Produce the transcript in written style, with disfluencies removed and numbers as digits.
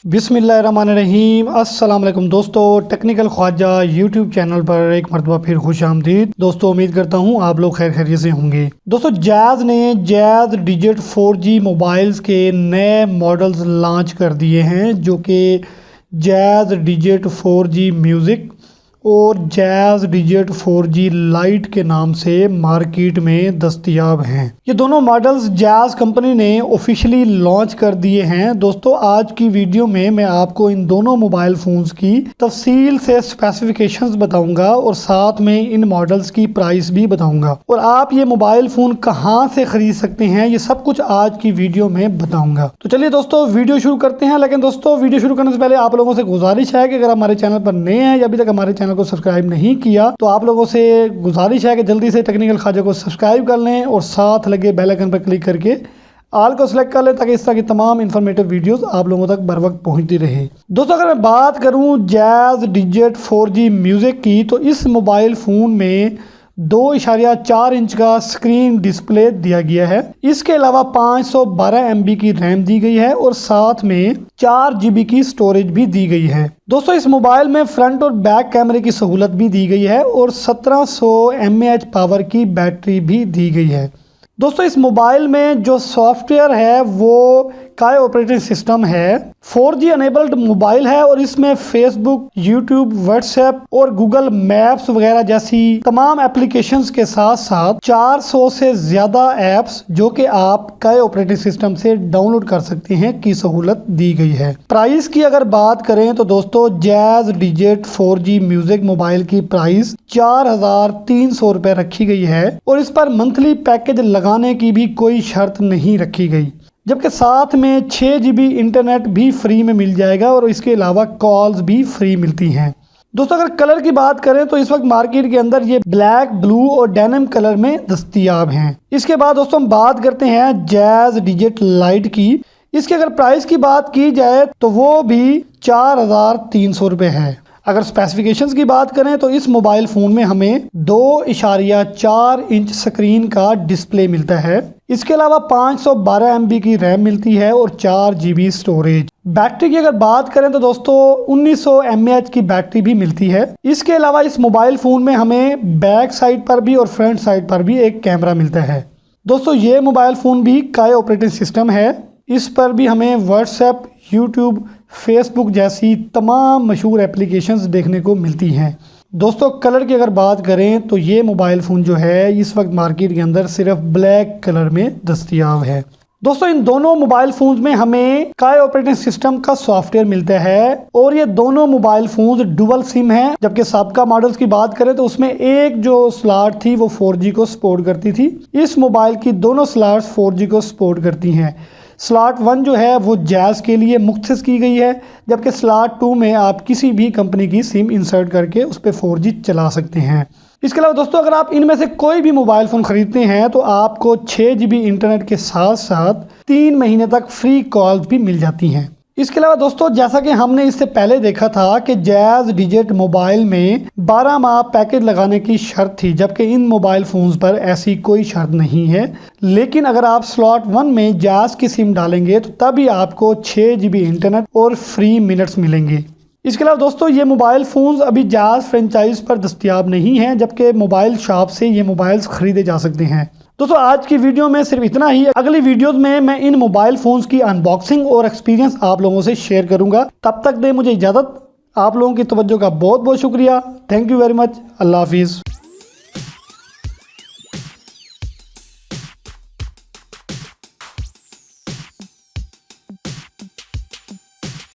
बिस्मिल्लाहिर्रहमानिर्रहीम। अस्सलाम वालेकुम दोस्तों, टेक्निकल ख्वाजा यूट्यूब चैनल पर एक मरतबा फिर खुश आमदीद। दोस्तों उम्मीद करता हूँ आप लोग खैर खैरियत से होंगे। दोस्तों जैज़ ने जैज़ डिजिट 4G मोबाइल्स के नए मॉडल्स लॉन्च कर दिए हैं, जो कि जैज़ डिजिट 4G म्यूज़िक और जैज़ डिजिट 4G लाइट के नाम से मार्केट में दस्तयाब हैं। ये दोनों मॉडल्स जैज़ कंपनी ने ऑफिशियली लॉन्च कर दिए हैं। दोस्तों आज की वीडियो में मैं आपको इन दोनों मोबाइल फ़ोन्स की तफसील से स्पेसिफिकेशंस बताऊंगा और साथ में इन मॉडल्स की प्राइस भी बताऊंगा, और आप ये मोबाइल फ़ोन कहाँ से ख़रीद सकते हैं ये सब कुछ आज की वीडियो में बताऊँगा। तो चलिए दोस्तों वीडियो शुरू करते हैं। लेकिन दोस्तों वीडियो शुरू करने से पहले आप लोगों से गुजारिश है कि अगर हमारे चैनल पर नए हैं या अभी तक हमारे चैनल को सब्सक्राइब नहीं किया तो आप लोगों से गुजारिश है कि जल्दी से टेक्निकल ख्वाजा को सब्सक्राइब कर लें और साथ लगे बेल आइकन पर क्लिक करके ऑल को सिलेक्ट कर लें, ताकि इस तरह की तमाम इन्फॉर्मेटिव वीडियोस आप लोगों तक बर वक्त पहुंचती रहे। दोस्तों अगर मैं बात करूं जैज़ डिजिट 4G म्यूज़िक की, तो इस मोबाइल फ़ोन में 2.4 इंच का स्क्रीन डिस्प्ले दिया गया है। इसके अलावा 512 MB की रैम दी गई है और साथ में 4 GB की स्टोरेज भी दी गई है। दोस्तों इस मोबाइल में फ्रंट और बैक कैमरे की सहूलत भी दी गई है और 1700 mAh पावर की बैटरी भी दी गई है। दोस्तों इस मोबाइल में जो सॉफ्टवेयर है वो काय ऑपरेटिंग सिस्टम है। 4G अनेबल्ड मोबाइल है और इसमें फेसबुक, यूट्यूब, व्हाट्सएप और गूगल मैप्स वगैरह जैसी तमाम एप्लीकेशंस के साथ साथ 400 से ज़्यादा ऐप्स जो कि आप काय ऑपरेटिंग सिस्टम से डाउनलोड कर सकते हैं की सहूलत दी गई है। प्राइस की अगर बात करें तो दोस्तों jazz digit 4G music mobile की प्राइस 4,300 रुपये रखी गई है और इस पर मंथली पैकेज लगाने की भी कोई शर्त नहीं रखी गई, जबकि साथ में 6 GB इंटरनेट भी फ्री में मिल जाएगा और इसके अलावा कॉल्स भी फ्री मिलती हैं। दोस्तों अगर कलर की बात करें तो इस वक्त मार्केट के अंदर ये ब्लैक, ब्लू और डेनिम कलर में दस्तयाब हैं। इसके बाद दोस्तों हम बात करते हैं जैज़ डिजिट लाइट की। इसकी अगर प्राइस की बात की जाए तो वो भी 4,300 रुपये है। अगर स्पेसिफिकेशंस की बात करें तो इस मोबाइल फ़ोन में हमें 2.4 इंच स्क्रीन का डिस्प्ले मिलता है। इसके अलावा 512 MB की रैम मिलती है और 4 GB स्टोरेज। बैटरी की अगर बात करें तो दोस्तों 1900 mAh की बैटरी भी मिलती है। इसके अलावा इस मोबाइल फ़ोन में हमें बैक साइड पर भी और फ्रंट साइड पर भी एक कैमरा मिलता है। दोस्तों ये मोबाइल फ़ोन भी काय ऑपरेटिंग सिस्टम है। इस पर भी हमें व्हाट्सएप, यूट्यूब, फेसबुक जैसी तमाम मशहूर एप्लीकेशंस देखने को मिलती हैं। दोस्तों कलर की अगर बात करें तो ये मोबाइल फ़ोन जो है इस वक्त मार्केट के अंदर सिर्फ ब्लैक कलर में दस्तयाब है। दोस्तों इन दोनों मोबाइल फ़ोन्स में हमें काय ऑपरेटिंग सिस्टम का सॉफ्टवेयर मिलता है और ये दोनों मोबाइल फ़ोन्स डुअल सिम हैं। जबकि सबका मॉडल्स की बात करें तो उसमें एक जो स्लॉट थी वो 4G को सपोर्ट करती थी। इस मोबाइल की दोनों स्लॉट्स 4G को सपोर्ट करती हैं। स्लॉट 1 जो है वो जैज़ के लिए मुख्तस की गई है, जबकि स्लॉट 2 में आप किसी भी कंपनी की सिम इंसर्ट करके उस पर 4G चला सकते हैं। इसके अलावा दोस्तों अगर आप इनमें से कोई भी मोबाइल फ़ोन ख़रीदते हैं तो आपको 6 GB इंटरनेट के साथ साथ 3 महीने तक फ्री कॉल्स भी मिल जाती हैं। इसके अलावा दोस्तों जैसा कि हमने इससे पहले देखा था कि जैज़ डिजिट मोबाइल में 12 माह पैकेज लगाने की शर्त थी, जबकि इन मोबाइल फ़ोन्स पर ऐसी कोई शर्त नहीं है। लेकिन अगर आप स्लॉट 1 में जैज़ की सिम डालेंगे तो तभी आपको 6 GB इंटरनेट और फ्री मिनट्स मिलेंगे। इसके अलावा दोस्तों ये मोबाइल फ़ोन्स अभी जैज़ फ्रेंचाइज पर दस्तयाब नहीं हैं, जबकि मोबाइल शॉप से ये मोबाइल्स ख़रीदे जा सकते हैं। दोस्तों आज की वीडियो में सिर्फ इतना ही। अगली वीडियोस में मैं इन मोबाइल फ़ोन्स की अनबॉक्सिंग और एक्सपीरियंस आप लोगों से शेयर करूंगा। तब तक दे मुझे इजाज़त। आप लोगों की तवज्जो का बहुत बहुत शुक्रिया। Thank you very much. अल्लाह हाफिज़।